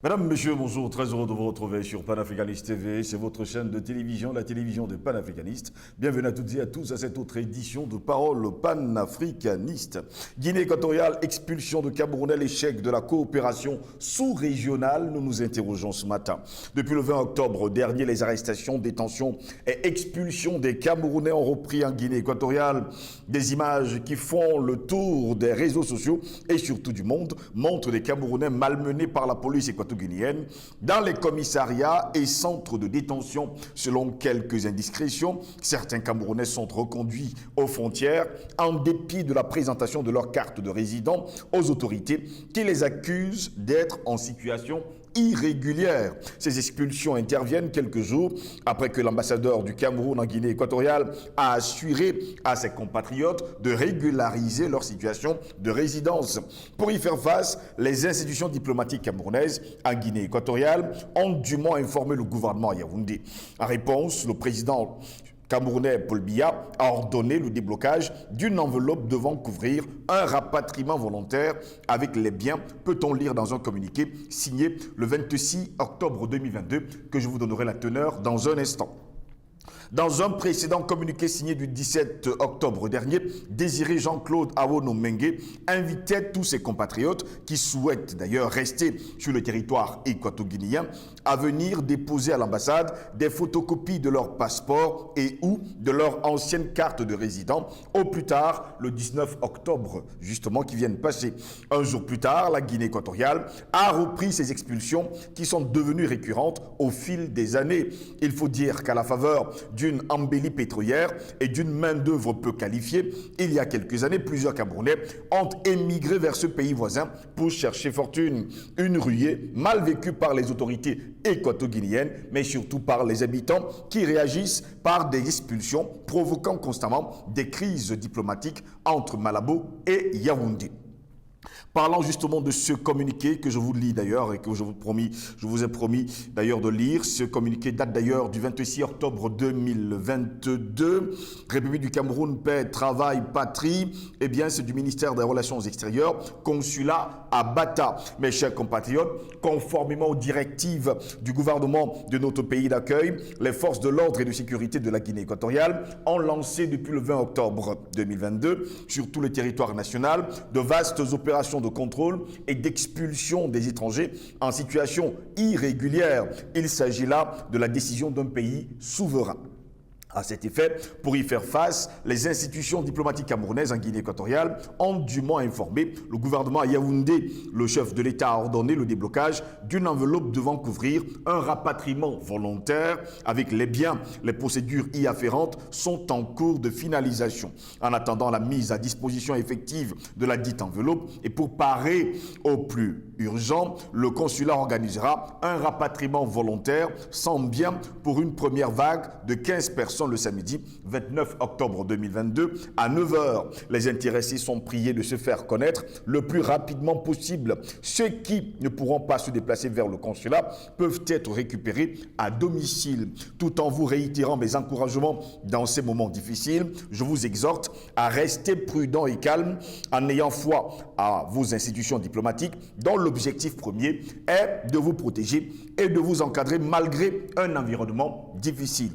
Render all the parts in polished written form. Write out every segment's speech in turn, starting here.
Mesdames, Messieurs, bonjour, très heureux de vous retrouver sur Panafricaniste TV, c'est votre chaîne de télévision, la télévision des panafricanistes. Bienvenue à toutes et à tous à cette autre édition de Parole panafricaniste. Guinée équatoriale, expulsion de Camerounais, l'échec de la coopération sous-régionale, nous nous interrogeons ce matin. Depuis le 20 octobre dernier, les arrestations, détentions et expulsions des Camerounais ont repris en Guinée équatoriale. Des images qui font le tour des réseaux sociaux et surtout du monde montrent des Camerounais malmenés par la police équatoriale dans les commissariats et centres de détention. Selon quelques indiscrétions, certains Camerounais sont reconduits aux frontières en dépit de la présentation de leur carte de résident aux autorités qui les accusent d'être en situation irrégulière. Ces expulsions interviennent quelques jours après que l'ambassadeur du Cameroun en Guinée équatoriale a assuré à ses compatriotes de régulariser leur situation de résidence. Pour y faire face, les institutions diplomatiques camerounaises en Guinée équatoriale ont dûment informé le gouvernement à Yaoundé. En réponse, le président camerounais Paul Biya a ordonné le déblocage d'une enveloppe devant couvrir un rapatriement volontaire avec les biens, peut-on lire dans un communiqué signé le 26 octobre 2022 que je vous donnerai la teneur dans un instant. Dans un précédent communiqué signé du 17 octobre dernier, Désiré Jean-Claude Awono Mengue invitait tous ses compatriotes qui souhaitent d'ailleurs rester sur le territoire équato-guinéen à venir déposer à l'ambassade des photocopies de leur passeport et ou de leur ancienne carte de résident au plus tard le 19 octobre justement qui vient de passer. Un jour plus tard, la Guinée équatoriale a repris ses expulsions qui sont devenues récurrentes au fil des années. Il faut dire qu'à la faveur d'une embellie pétrolière et d'une main-d'œuvre peu qualifiée, il y a quelques années, plusieurs Camerounais ont émigré vers ce pays voisin pour chercher fortune. Une ruée mal vécue par les autorités équato-guinéennes, mais surtout par les habitants qui réagissent par des expulsions, provoquant constamment des crises diplomatiques entre Malabo et Yaoundé. Parlant justement de ce communiqué que je vous lis d'ailleurs et que je vous ai promis d'ailleurs de lire. Ce communiqué date d'ailleurs du 26 octobre 2022. République du Cameroun, paix, travail, patrie. Eh bien, c'est du ministère des Relations extérieures, consulat à Bata. Mes chers compatriotes, conformément aux directives du gouvernement de notre pays d'accueil, les forces de l'ordre et de sécurité de la Guinée équatoriale ont lancé depuis le 20 octobre 2022 sur tout le territoire national de vastes opérations de contrôle et d'expulsion des étrangers en situation irrégulière. Il s'agit là de la décision d'un pays souverain. À cet effet, pour y faire face, les institutions diplomatiques camerounaises en Guinée équatoriale ont dûment informé le gouvernement à Yaoundé. Le chef de l'État a ordonné le déblocage d'une enveloppe devant couvrir un rapatriement volontaire avec les biens. Les procédures y afférentes sont en cours de finalisation. En attendant la mise à disposition effective de la dite enveloppe et pour parer au plus urgent, le consulat organisera un rapatriement volontaire sans biens pour une première vague de 15 personnes le samedi 29 octobre 2022 à 9 h. Les intéressés sont priés de se faire connaître le plus rapidement possible. Ceux qui ne pourront pas se déplacer vers le consulat peuvent être récupérés à domicile. Tout en vous réitérant mes encouragements dans ces moments difficiles, je vous exhorte à rester prudent et calme en ayant foi à vos institutions diplomatiques dont l'objectif premier est de vous protéger et de vous encadrer malgré un environnement difficile.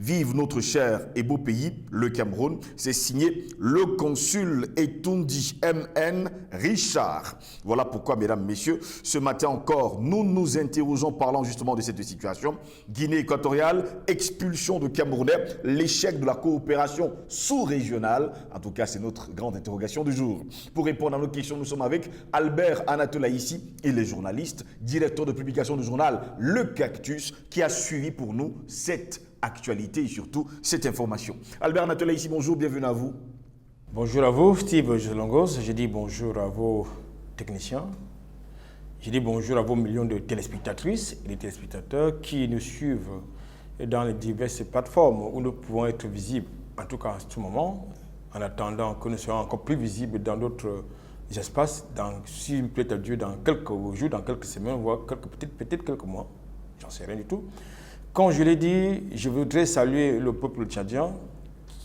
Vive notre cher et beau pays, le Cameroun. C'est signé le consul Etundi M.N. Richard. Voilà pourquoi, mesdames, messieurs, ce matin encore, nous nous interrogeons parlant justement de cette situation. Guinée équatoriale, expulsion de Camerounais, l'échec de la coopération sous-régionale. En tout cas, c'est notre grande interrogation du jour. Pour répondre à nos questions, nous sommes avec Albert Anatolaïssi. Il est journaliste, directeur de publication du journal Le Cactus, qui a suivi pour nous cette actualité et surtout cette information. Albert Anatolaïssi, bonjour, bienvenue à vous. Bonjour à vous, Steve Jelongos. Je dis bonjour à vos techniciens. Je dis bonjour à vos millions de téléspectatrices et de téléspectateurs qui nous suivent dans les diverses plateformes où nous pouvons être visibles, en tout cas en ce moment, en attendant que nous soyons encore plus visibles dans d'autres espaces, s'il me plaît à Dieu, dans quelques jours, dans quelques semaines, voire peut-être quelques mois, j'en sais rien du tout. Comme je l'ai dit, je voudrais saluer le peuple tchadien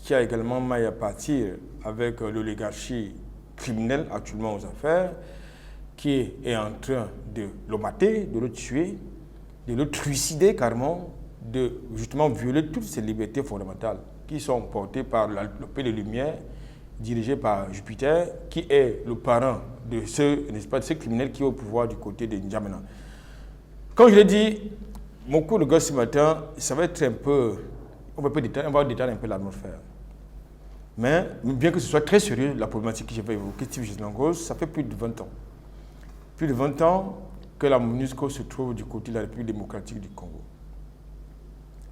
qui a également maille à partir avec l'oligarchie criminelle actuellement aux affaires, qui est en train de le mater, de le tuer, de le trucider carrément, de justement violer toutes ces libertés fondamentales qui sont portées par le pays de lumière, dirigé par Jupiter, qui est le parent de ceux, n'est-ce pas, de ces criminels qui est au pouvoir du côté de N'Djamena. Comme je l'ai dit, mon cours de gosse ce matin, ça va être un peu, on va détailler un peu l'atmosphère. Mais bien que ce soit très sérieux, la problématique que je vais évoquer, Steve Gislangos, ça fait plus de 20 ans. Plus de 20 ans que la MONUSCO se trouve du côté de la République démocratique du Congo.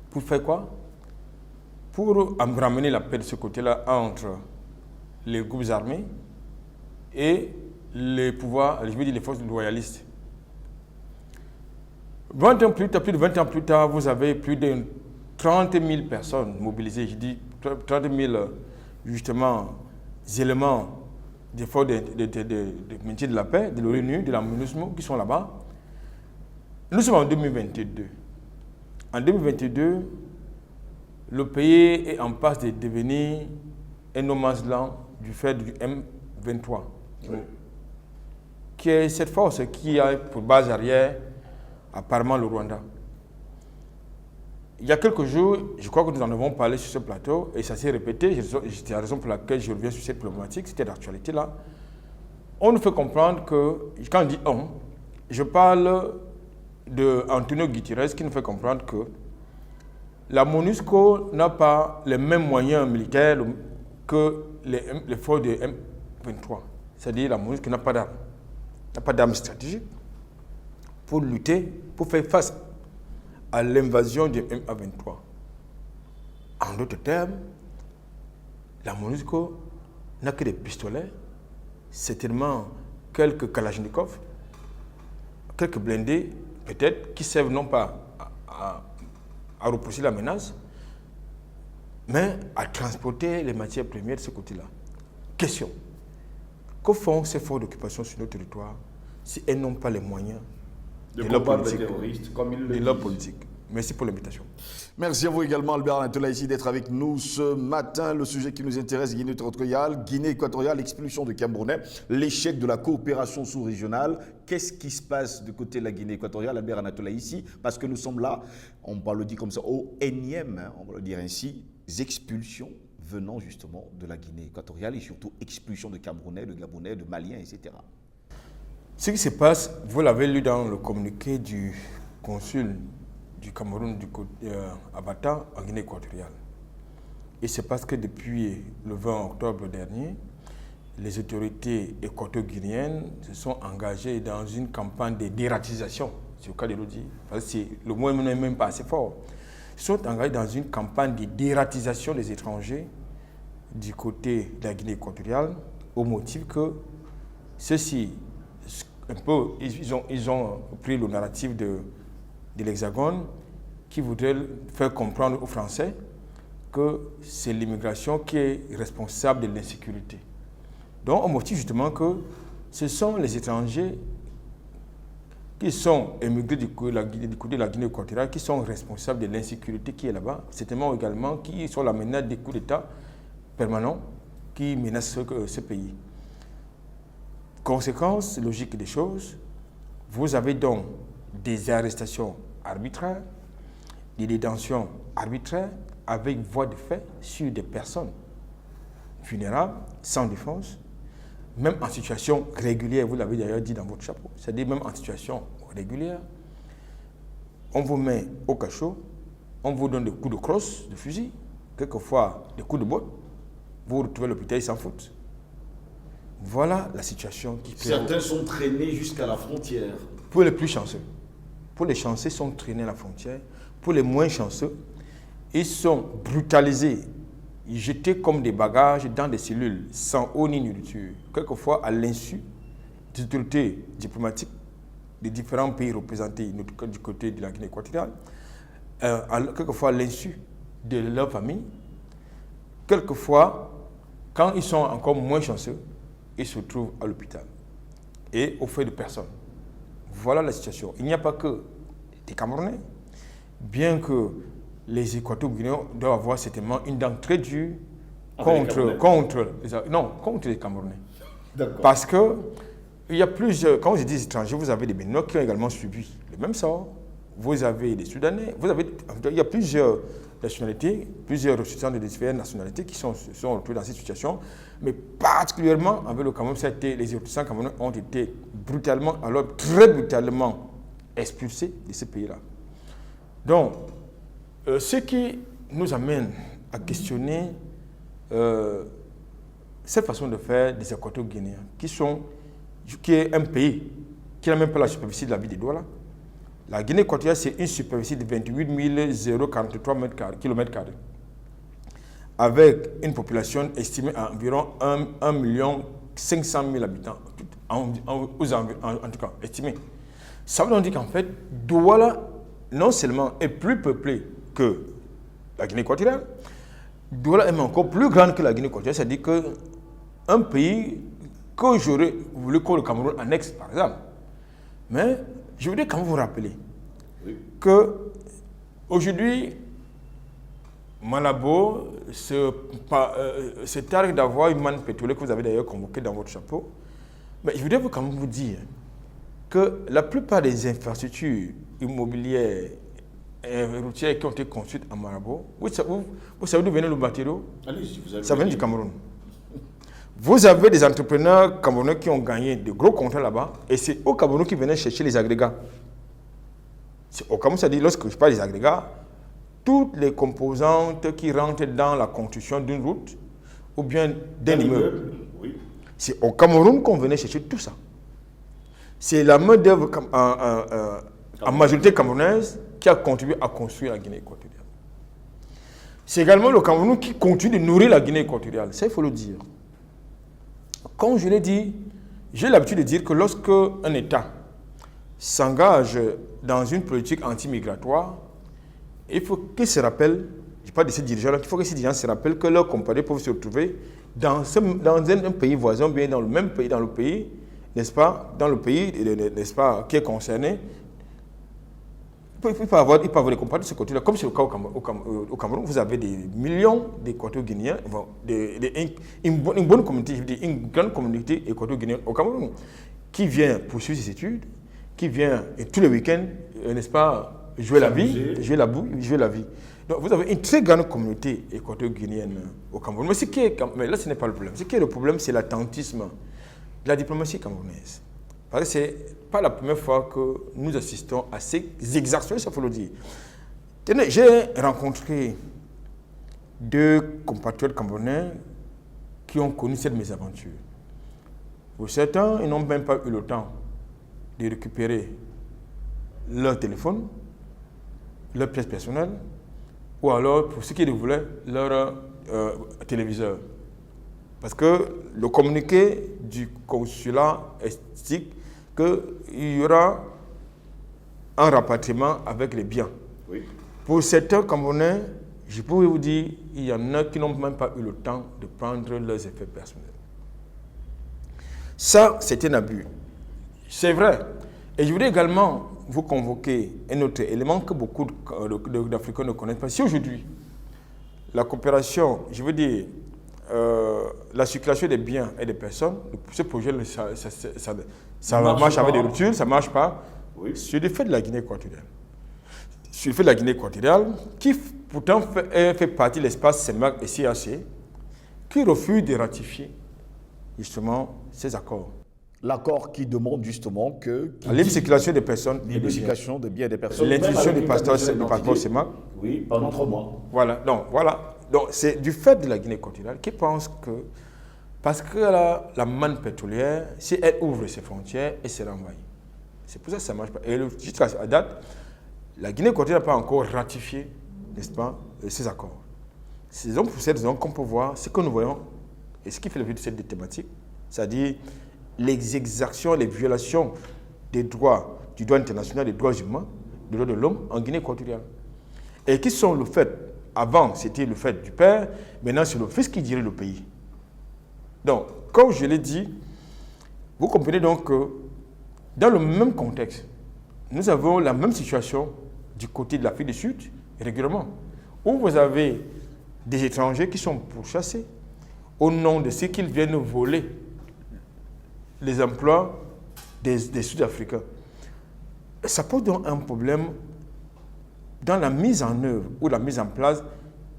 Pour faire quoi? Pour ramener la paix de ce côté-là entre les groupes armés et les pouvoirs, je veux dire les forces loyalistes. 20 ans plus tard, plus de 20 ans plus tard, vous avez plus de 30 000 personnes mobilisées. Je dis 30 000 justement éléments des forces de maintien de la paix, de l'ONU, de la MONUSCO qui sont là-bas. Nous sommes en 2022. En 2022, le pays est en passe de devenir un no man's land du fait du M23, oui, qui est cette force qui a pour base arrière apparemment le Rwanda. Il y a quelques jours, je crois que nous en avons parlé sur ce plateau et ça s'est répété, c'est la raison pour laquelle je reviens sur cette problématique, c'était l'actualité là. On nous fait comprendre que, quand on dit on, je parle d'Antonio Guterres qui nous fait comprendre que la MONUSCO n'a pas les mêmes moyens militaires que les forces de M23. C'est-à-dire la MONUSCO n'a pas d'armes. N'a pas d'armes stratégiques pour lutter, pour faire face à l'invasion du M23. En d'autres termes, la MONUSCO n'a que des pistolets, certainement quelques Kalachnikov, quelques blindés, peut-être, qui servent non pas à repousser la menace, mais à transporter les matières premières de ce côté-là. Question. Que font ces forces d'occupation sur notre territoire si elles n'ont pas les moyens de leur politique, Merci pour l'invitation. Merci à vous également, Albert Anatola, ici d'être avec nous ce matin. Le sujet qui nous intéresse, Guinée équatoriale, expulsion de Camerounais, l'échec de la coopération sous-régionale. Qu'est-ce qui se passe du côté de la Guinée équatoriale, Albert Anatola, ici? Parce que nous sommes là, on va le dire comme ça, au énième, on va le dire ainsi, expulsions venant justement de la Guinée équatoriale et surtout expulsion de Camerounais, de Gabonais, de Maliens, etc. Ce qui se passe, vous l'avez lu dans le communiqué du consul du Cameroun à Bata, en Guinée équatoriale. Et c'est parce que depuis le 20 octobre dernier, les autorités équato-guinéennes se sont engagées dans une campagne de dératisation, c'est le cas de le dire, parce que le mot n'est même pas assez fort. Ils sont engagés dans une campagne de dératisation des étrangers du côté de la Guinée équatoriale, au motif que ceux-ci, un peu, ils ont pris le narratif de l'Hexagone qui voudrait faire comprendre aux Français que c'est l'immigration qui est responsable de l'insécurité. Donc, on motive justement que ce sont les étrangers qui sont émigrés du côté de la Guinée équatoriale qui sont responsables de l'insécurité qui est là-bas, certainement également qui sont la menace des coups d'État permanents qui menacent ce pays. Conséquence logique des choses, vous avez donc des arrestations arbitraires, des détentions arbitraires avec voie de fait sur des personnes vulnérables, sans défense, même en situation régulière, vous l'avez d'ailleurs dit dans votre chapeau, c'est-à-dire même en situation régulière, on vous met au cachot, on vous donne des coups de crosse, de fusil, quelquefois des coups de botte, vous vous retrouvez à l'hôpital, ils s'en foutent. Voilà la situation qui fait. Certains sont traînés jusqu'à la frontière. Pour les plus chanceux. Pour les chanceux, ils sont traînés à la frontière. Pour les moins chanceux, ils sont brutalisés, jetés comme des bagages dans des cellules sans eau ni nourriture, quelquefois à l'insu des autorités diplomatiques des différents pays représentés du côté de la Guinée équatoriale, quelquefois à l'insu de leur famille, quelquefois, quand ils sont encore moins chanceux, ils se trouvent à l'hôpital et au fait de personnes. Voilà la situation. Il n'y a pas que des Camerounais, bien que les Équato-Guinéens doivent avoir certainement une dent très dure contre les Camerounais. Parce que il y a plusieurs, quand je dis étrangers, vous avez des Béninois qui ont également subi le même sort. Vous avez des Soudanais, il y a plusieurs nationalités, plusieurs ressortissants de différentes nationalités qui sont retrouvés dans cette situation. Mais particulièrement avec le Cameroun, les ressortissants camerounais ont été brutalement, alors très brutalement expulsés de ce pays-là. Donc, ce qui nous amène à questionner cette façon de faire des Équato-Guinéens, qui est un pays qui n'a même pas la superficie de la ville de Douala. La Guinée équatoriale, c'est une superficie de 28 043 km², avec une population estimée à environ 1 500 000 habitants, en tout cas, estimé. Ça veut donc dire qu'en fait, Douala, non seulement est plus peuplée que la Guinée équatoriale, Douala est encore plus grande que la Guinée équatoriale, c'est-à-dire qu'un pays que j'aurais voulu que le Cameroun annexe, par exemple. Mais je voudrais quand même vous rappeler qu'aujourd'hui, Malabo se targue d'avoir une manne pétrolière que vous avez d'ailleurs convoquée dans votre chapeau. Mais je voudrais quand même vous dire que la plupart des infrastructures immobilières et routières qui ont été construites à Malabo, vous savez d'où venait le matériau? Ça vient du Cameroun. Vous avez des entrepreneurs camerounais qui ont gagné de gros contrats là-bas et c'est au Cameroun qui venaient chercher les agrégats. C'est au Cameroun, c'est-à-dire, lorsque je parle des agrégats, toutes les composantes qui rentrent dans la construction d'une route ou bien d'un immeuble. Oui. C'est au Cameroun qu'on venait chercher tout ça. C'est la main-d'œuvre en majorité camerounaise qui a contribué à construire la Guinée équatoriale. C'est également le Cameroun qui continue de nourrir la Guinée équatoriale. Ça, il faut le dire. Comme je l'ai dit, j'ai l'habitude de dire que lorsque un État s'engage dans une politique anti-migratoire, il faut qu'ils se rappellent, je parle de ces dirigeants-là, il faut que ces dirigeants se rappellent que leurs compatriotes peuvent se retrouver dans un pays voisin, bien dans le même pays, dans le pays, n'est-ce pas, dans le pays, n'est-ce pas, qui est concerné. Il peut avoir des compatriotes de ce côté-là, comme c'est le cas au Cameroun, vous avez des millions d'Équato-Guinéens, une bonne communauté, je veux dire, une grande communauté équato-guinéenne au Cameroun, qui vient poursuivre ses études, qui vient et tous les week-ends, n'est-ce pas, jouer la vie. Donc vous avez une très grande communauté équato-guinéenne au Cameroun. Mais là, ce n'est pas le problème. Ce qui est le problème, c'est l'attentisme de la diplomatie camerounaise. Parce que ce n'est pas la première fois que nous assistons à ces exactions, ça faut le dire. Tenez, j'ai rencontré deux compatriotes camerounais qui ont connu cette mésaventure. Pour certains, ils n'ont même pas eu le temps de récupérer leur téléphone, leur pièce personnelle, ou alors, pour ceux qui le voulaient, leur téléviseur. Parce que le communiqué du consulat explique qu'il y aura un rapatriement avec les biens. Oui. Pour certains Camerounais, je pourrais vous dire, il y en a qui n'ont même pas eu le temps de prendre leurs effets personnels. Ça, c'est un abus. C'est vrai. Et je voudrais également vous convoquer un autre élément que beaucoup d'Africains ne connaissent pas. Si aujourd'hui, la coopération, je veux dire, la circulation des biens et des personnes, ce projet, ça marche avec des ruptures, ça ne marche pas. Oui. Sur le fait de la Guinée équatoriale. Sur le fait de la Guinée équatoriale, qui pourtant fait partie de l'espace CEMAC et CAC, qui refuse de ratifier justement ces accords. L'accord qui demande justement que... La libre circulation des personnes. La libre circulation des biens et des personnes. L'institution du passeport CEMAC. Oui, pendant 3 mois. Voilà. Donc, c'est du fait de la Guinée équatoriale qui pense que, parce que la manne pétrolière, si elle ouvre ses frontières, elle sera envahie. C'est pour ça que ça ne marche pas. Et jusqu'à la date, la Guinée équatoriale n'a pas encore ratifié, n'est-ce pas, ces accords. C'est donc pour cette raison qu'on peut voir ce que nous voyons, et ce qui fait le but de cette thématique, c'est-à-dire les exactions, les violations des droits, du droit international, des droits humains, des droits de l'homme en Guinée équatoriale. Et qui sont le fait, avant c'était le fait du père, maintenant c'est le fils qui dirait le pays. Donc, comme je l'ai dit, vous comprenez donc que dans le même contexte, nous avons la même situation du côté de l'Afrique du Sud, régulièrement, où vous avez des étrangers qui sont pourchassés au nom de ce qu'ils viennent voler les emplois des Sud-Africains. Ça pose donc un problème dans la mise en œuvre ou la mise en place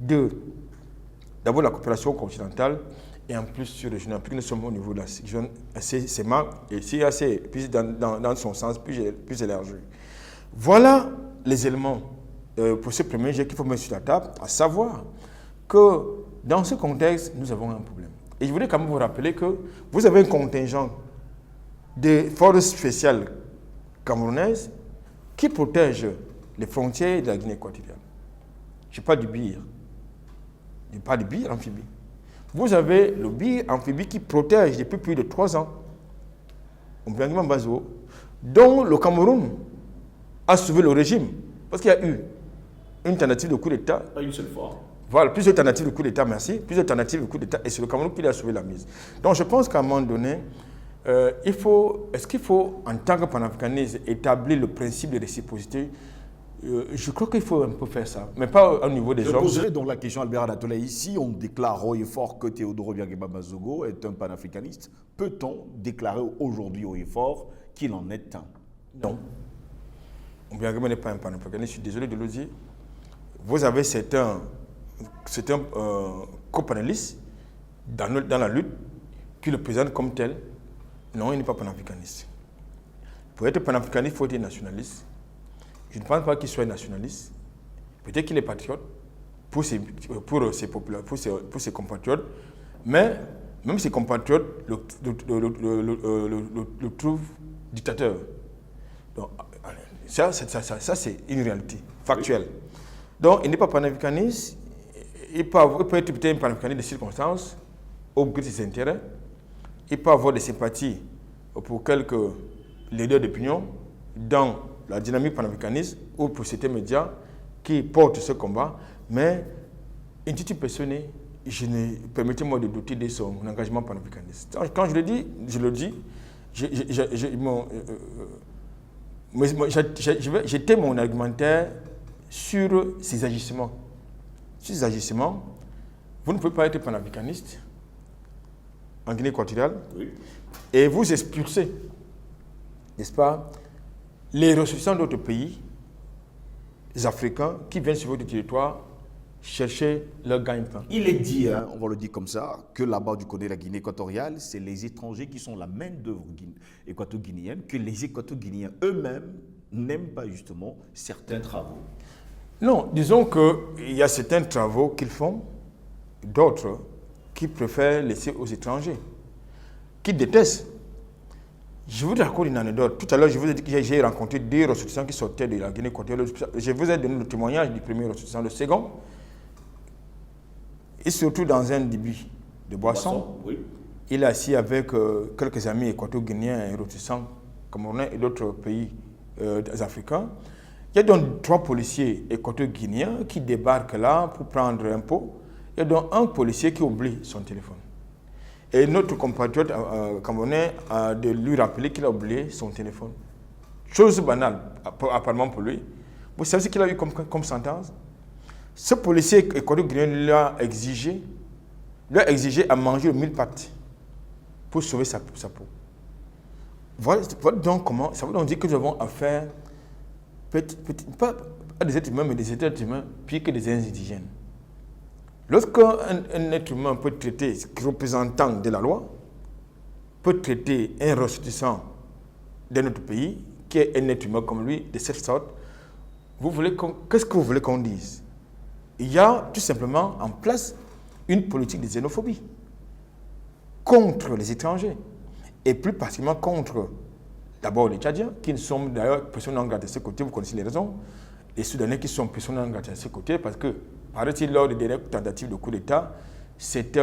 d'abord la coopération continentale et en plus sur le régional. Puis nous sommes au niveau de la région CEMAC et CAC, puis dans son sens plus élargi. Voilà les éléments pour ce premier jet qu'il faut mettre sur la table, à savoir que dans ce contexte, nous avons un problème. Et je voulais quand même vous rappeler que vous avez un contingent de forces spéciales camerounaises qui protègent les frontières de la Guinée équatoriale. Je parle du BIR. Je parle du BIR amphibie. Vous avez le BIR amphibie qui protège depuis plus de 3 ans, dont le Cameroun a sauvé le régime. Parce qu'il y a eu une tentative de coup d'État. Pas une seule fois. Voilà, plusieurs tentatives de coup d'État, merci. Plusieurs tentatives de coup d'État, et c'est le Cameroun qui a sauvé la mise. Donc je pense qu'à un moment donné, est-ce qu'il faut, en tant que panafricaniste, établir le principe de réciprocité? Je crois qu'il faut un peu faire ça, mais pas au niveau des hommes. Je poserai donc la question à Albert Anatoly. Ici, on déclare haut et fort que Théodore Obiangema Bazogo est un panafricaniste. Peut-on déclarer aujourd'hui haut et fort qu'il en est un? Non. Obiangema n'est pas un panafricaniste, je suis désolé de le dire. Vous avez certains copanélistes dans la lutte qui le présentent comme tel. Non, il n'est pas panafricaniste. Pour être panafricaniste, il faut être nationaliste. Je ne pense pas qu'il soit nationaliste. Peut-être qu'il est patriote pour ses compatriotes, mais même ses compatriotes le trouvent dictateur. Donc, ça c'est une réalité factuelle. Donc, il n'est pas panafricaniste. Il peut être peut-être un panafricaniste de circonstances, au bout de ses intérêts. Il peut avoir des sympathies pour quelques leaders d'opinion dans la dynamique panafricaniste ou pour certains médias qui portent ce combat, mais une petite personne, permettez-moi de douter de son engagement panafricaniste. Quand je le dis, j'étais mon argumentaire sur ces agissements. Sur ces agissements, vous ne pouvez pas être panafricaniste en Guinée équatoriale, oui, et vous expulsez, n'est-ce pas, les ressortissants d'autres pays africains qui viennent sur votre territoire chercher leur gagne-pain. Il est dit, on va le dire comme ça, que là-bas du côté de la Guinée équatoriale, c'est les étrangers qui sont la main-d'œuvre équato-guinéenne, que les équato-guinéens eux-mêmes n'aiment pas justement certains travaux. Non, disons qu'il y a certains travaux qu'ils font, d'autres qui préfèrent laisser aux étrangers, qui détestent. Je vous raconte une anecdote. Tout à l'heure, je vous ai dit que j'ai rencontré 2 ressortissants qui sortaient de la Guinée équatoriale. Je vous ai donné le témoignage du premier ressortissant. Le second, il se retrouve dans un débit de boisson. Oui. Il est assis avec quelques amis équato-guinéens et ressortissants camerounais et d'autres pays africains. Il y a donc 3 policiers équato-guinéens qui débarquent là pour prendre un pot. Il y a donc un policier qui oublie son téléphone. Et notre compatriote camerounais a de lui rappeler qu'il a oublié son téléphone. Chose banale, apparemment pour lui. Vous savez ce qu'il a eu comme sentence? Ce policier équato-guinéen lui a exigé à manger 1000 pattes pour sauver sa peau. Voilà donc comment, ça veut donc dire que nous avons affaire, pas à des êtres humains, mais des êtres humains pires que des indigènes. Lorsqu'un être humain peut traiter un représentant de la loi, peut traiter un ressortissant d'un autre pays, qui est un être humain comme lui, de cette sorte, qu'est-ce que vous voulez qu'on dise? Il y a tout simplement en place une politique de xénophobie contre les étrangers, et plus particulièrement contre d'abord les Tchadiens, qui sont d'ailleurs personnes non gratées de ce côté, vous connaissez les raisons, les Soudanais qui sont personnes non gratées de ce côté, parce que paraît-il, lors des dernières tentatives de coup d'État, c'était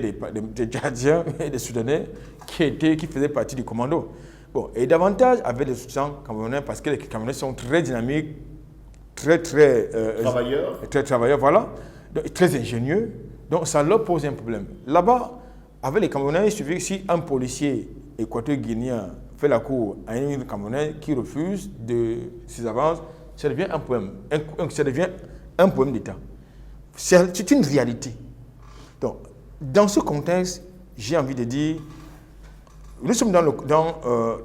des Tchadiens et des Soudanais qui faisaient partie du commando. Bon, et davantage avec les soutiens camerounais, parce que les Camerounais sont très dynamiques, très travailleurs, voilà, donc, très ingénieux. Donc ça leur pose un problème. Là-bas, avec les Camerounais, il suffit que si un policier équato-guinéen fait la cour à un Camerounais qui refuse de ses avances, ça devient un poème. Ça devient un poème d'État. C'est une réalité. Donc, dans ce contexte, j'ai envie de dire, nous sommes dans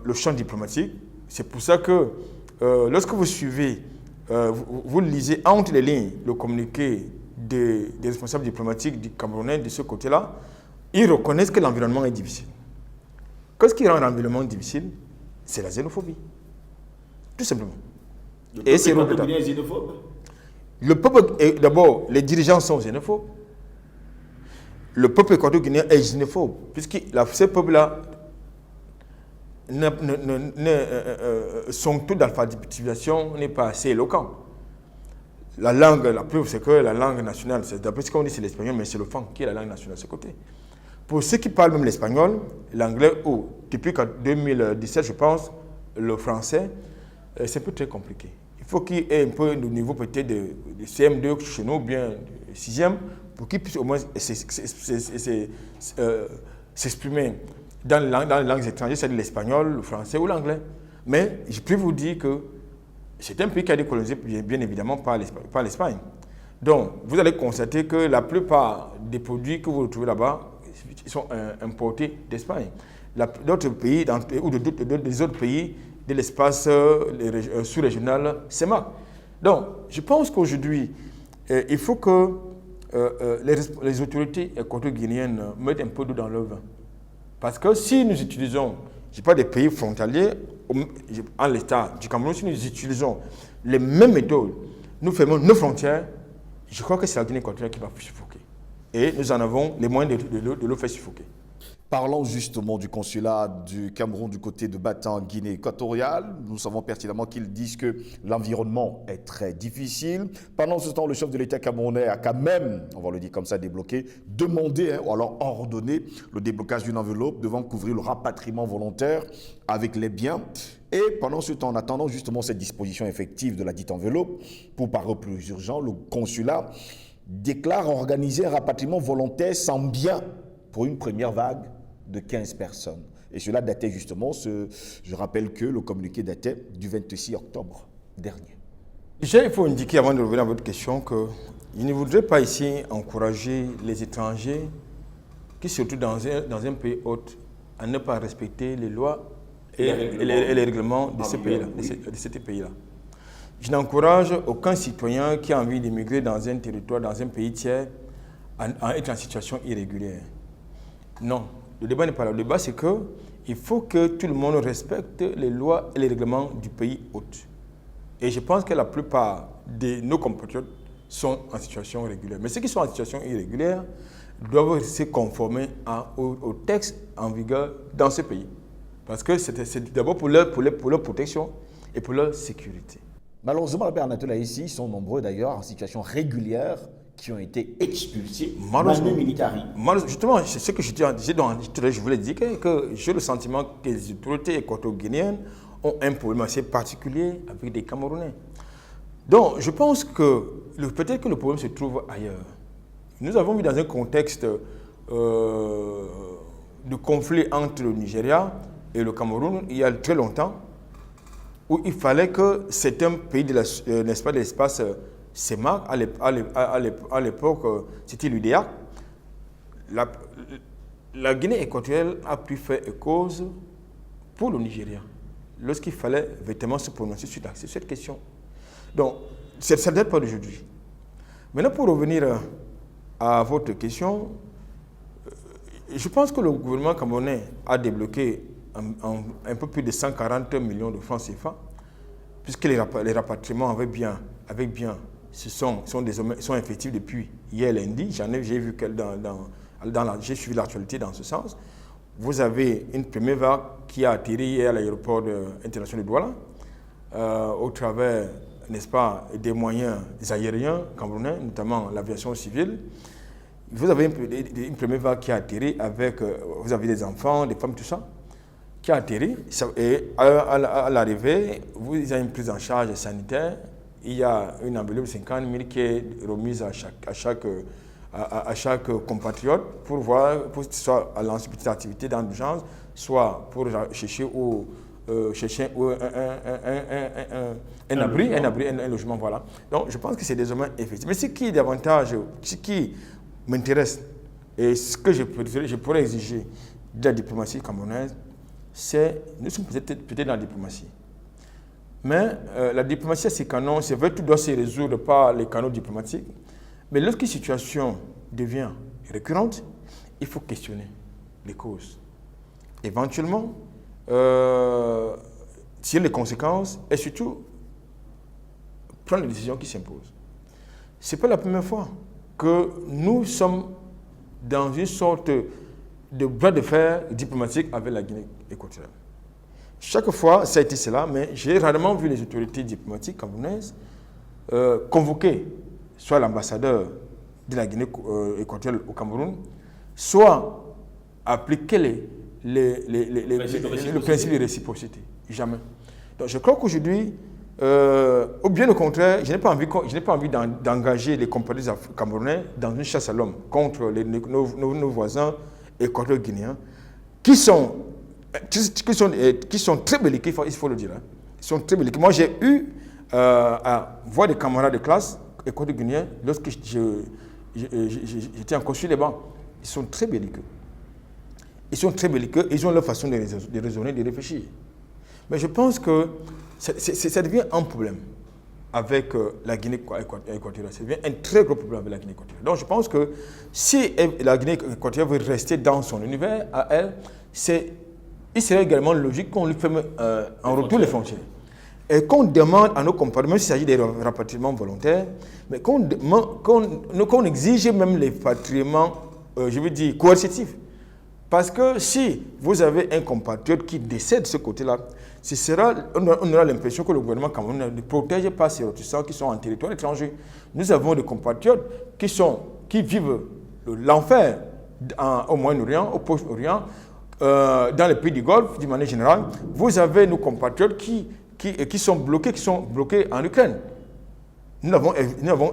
le champ diplomatique. C'est pour ça que lorsque vous suivez, vous lisez entre les lignes le communiqué des responsables diplomatiques du Camerounais de ce côté-là, ils reconnaissent que l'environnement est difficile. Qu'est-ce qui rend l'environnement difficile? C'est la xénophobie. Tout simplement. Et c'est xénophobe. Le peuple, d'abord, les dirigeants sont xénophobes. Le peuple équatorien est xénophobe, puisque ce peuple-là, son taux d'alphabétisation n'est pas assez éloquent. La langue, la preuve, c'est que la langue nationale, d'après ce qu'on dit, c'est l'espagnol, mais c'est le fang qui est la langue nationale de ce côté. Pour ceux qui parlent même l'espagnol, l'anglais, depuis 2017, je pense, le français, c'est un peu très compliqué. Il faut qu'il y ait un peu de niveau peut-être de CM2 chez nous, bien 6e, pour qu'ils puissent au moins s'exprimer dans les langues étrangères, c'est-à-dire l'espagnol, le français ou l'anglais. Mais je peux vous dire que c'est un pays qui a été colonisé bien évidemment par l'Espagne. Donc, vous allez constater que la plupart des produits que vous retrouvez là-bas sont importés d'Espagne. D'autres pays, ou des autres pays de l'espace sous-régional CEMAC. Donc, je pense qu'aujourd'hui, il faut que les autorités équato-guinéennes mettent un peu d'eau dans leur vin. Parce que si nous utilisons, je ne sais pas, des pays frontaliers, en l'état du Cameroun, si nous utilisons les mêmes méthodes, nous fermons nos frontières, je crois que c'est la Guinée équatoriale qui va suffoquer. Et nous en avons les moyens de le faire suffoquer. Parlons justement du consulat du Cameroun du côté de Batan, Guinée équatoriale. Nous savons pertinemment qu'ils disent que l'environnement est très difficile. Pendant ce temps, le chef de l'État camerounais a quand même, on va le dire comme ça, demandé ou alors ordonné le déblocage d'une enveloppe devant couvrir le rapatriement volontaire avec les biens. Et pendant ce temps, en attendant justement cette disposition effective de la dite enveloppe, pour paraître plus urgent, le consulat déclare organiser un rapatriement volontaire sans biens pour une première vague de 15 personnes. Et cela datait justement, je rappelle que le communiqué datait du 26 octobre dernier. Déjà, il faut indiquer, avant de revenir à votre question, que je ne voudrais pas ici encourager les étrangers qui, surtout dans un pays hôte, à ne pas respecter les lois et les règlements de ces pays-là, de ces pays-là. Je n'encourage aucun citoyen qui a envie d'immigrer dans un territoire, dans un pays tiers, à être en situation irrégulière. Non, le débat n'est pas là. Le débat, c'est qu'il faut que tout le monde respecte les lois et les règlements du pays hôte. Et je pense que la plupart de nos compatriotes sont en situation régulière. Mais ceux qui sont en situation irrégulière doivent se conformer aux textes en vigueur dans ce pays. Parce que c'est d'abord pour leur protection et pour leur sécurité. Malheureusement, les Bernatela ici sont nombreux d'ailleurs en situation régulière qui ont été expulsés, justement, c'est ce que je disais, je voulais dire que j'ai le sentiment que les autorités équato-guinéennes ont un problème assez particulier avec des Camerounais. Donc, je pense que peut-être que le problème se trouve ailleurs. Nous avons vu dans un contexte de conflit entre le Nigeria et le Cameroun il y a très longtemps, où il fallait que certains pays de l'espace CEMAC, à l'époque, c'était l'UDA. La Guinée équatoriale a pu faire cause pour le Nigeria, lorsqu'il fallait véritablement se prononcer sur cette question. Donc, ça ne date pas d'aujourd'hui. Maintenant, pour revenir à votre question, je pense que le gouvernement camerounais a débloqué un peu plus de 140 millions de francs CFA, puisque les rapatriements avec bien sont effectifs depuis hier lundi. J'ai vu que j'ai suivi l'actualité dans ce sens. Vous avez une première vague qui a atterri hier à l'aéroport international de Douala, au travers, n'est-ce pas, des moyens aériens camerounais, notamment l'aviation civile. Vous avez une première vague qui a atterri avec, vous avez des enfants, des femmes, tout ça, qui a atterri. Et à l'arrivée, vous avez une prise en charge sanitaire. Il y a une enveloppe de 50 000 qui est remise à chaque compatriote pour voir, soit à lancer une petite activité dans l'urgence, soit pour chercher où chercher un abri, un logement, voilà. Donc, je pense que c'est désormais effectif. Mais ce qui est davantage, ce qui m'intéresse, et ce que je pourrais exiger de la diplomatie camerounaise, c'est, nous sommes peut-être dans la diplomatie. Mais la diplomatie, c'est canon, c'est vrai, tout doit se résoudre par les canaux diplomatiques. Mais lorsqu'une situation devient récurrente, il faut questionner les causes. Éventuellement, tirer les conséquences et surtout prendre les décisions qui s'imposent. Ce n'est pas la première fois que nous sommes dans une sorte de bras de fer diplomatique avec la Guinée équatoriale. Chaque fois, ça a été cela, mais j'ai rarement vu les autorités diplomatiques camerounaises convoquer soit l'ambassadeur de la Guinée équatoriale au Cameroun, soit appliquer le principe de réciprocité. Jamais. Donc je crois qu'aujourd'hui, ou bien au contraire, je n'ai pas envie d'engager les compatriotes camerounais dans une chasse à l'homme contre nos voisins équatoriaux-guinéens qui sont très belliqueux, il faut le dire. Hein. Ils sont très belliqueux. Moi, j'ai eu à voir des camarades de classe équatoriaux-guinéens lorsque j'étais encore sur les bancs. Ils sont très belliqueux. Ils ont leur façon de raisonner, de réfléchir. Mais je pense que ça devient un problème avec la Guinée équatoriale. Ça devient un très gros problème avec la Guinée équatoriale. Donc je pense que si la Guinée équatoriale veut rester dans son univers, à elle, il serait également logique qu'on lui ferme en retour les frontières. Et qu'on demande à nos compatriotes, même s'il s'agit des rapatriements volontaires, mais qu'on exige même les rapatriements, je veux dire, coercitifs. Parce que si vous avez un compatriote qui décède de ce côté-là, on aura l'impression que le gouvernement camerounais ne protège pas ses ressortissants qui sont en territoire étranger. Nous avons des compatriotes qui vivent l'enfer au Moyen-Orient, au Proche-Orient, dans les pays du Golfe, d'une manière générale. Vous avez nos compatriotes qui sont bloqués en Ukraine. Nous avons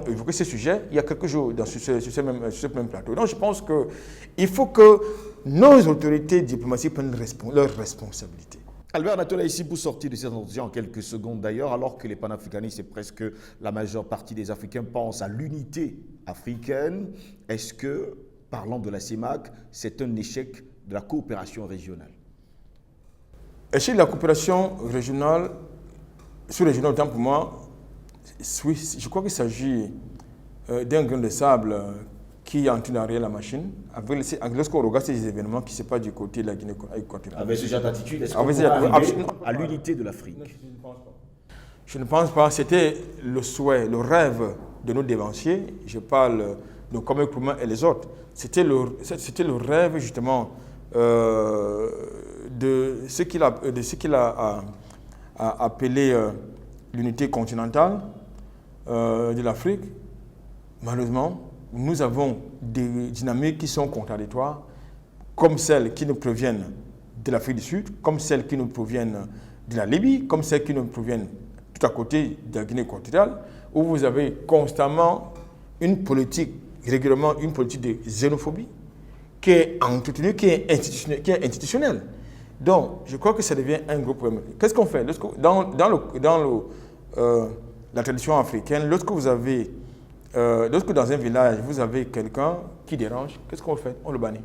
évoqué ce sujet il y a quelques jours sur ce même plateau. Donc je pense qu'il faut que nos autorités diplomatiques prennent leurs responsabilités. Albert Natola, ici pour sortir de cette entretien en quelques secondes d'ailleurs, alors que les panafricanistes et presque la majeure partie des Africains pensent à l'unité africaine, est-ce que, parlant de la CEMAC, c'est un échec de la coopération régionale? Échec de la coopération régionale, sous-régionale, autant pour moi, oui, je crois qu'il s'agit d'un grain de sable qui entraîne derrière la machine. Lorsqu'on regarde ces événements qui ne se passent du côté de la Guinée équatoriale. Avec ce genre d'attitude, est-ce qu'on peut arriver à l'unité de l'Afrique? Je ne pense pas. C'était le souhait, le rêve de nos dévanciers. Je parle de Kwame Nkrumah et les autres. C'était le rêve justement de ce qu'il a appelé l'unité continentale de l'Afrique. Malheureusement, nous avons des dynamiques qui sont contradictoires, comme celles qui nous proviennent de l'Afrique du Sud, comme celles qui nous proviennent de la Libye, comme celles qui nous proviennent tout à côté de la Guinée équatoriale, où vous avez constamment régulièrement une politique de xénophobie qui est entretenue, qui est institutionnelle. Donc, je crois que ça devient un gros problème. Qu'est-ce qu'on fait? Dans la tradition africaine, lorsque dans un village, vous avez quelqu'un qui dérange, qu'est-ce qu'on fait? On le bannit.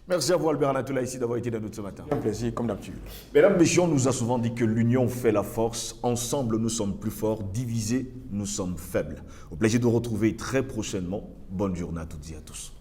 Merci à vous, Albert Natola, ici d'avoir été dans nous ce matin. Un plaisir, comme d'habitude. Mesdames, messieurs, on nous a souvent dit que l'union fait la force. Ensemble, nous sommes plus forts. Divisés, nous sommes faibles. Au plaisir de vous retrouver très prochainement. Bonne journée à toutes et à tous.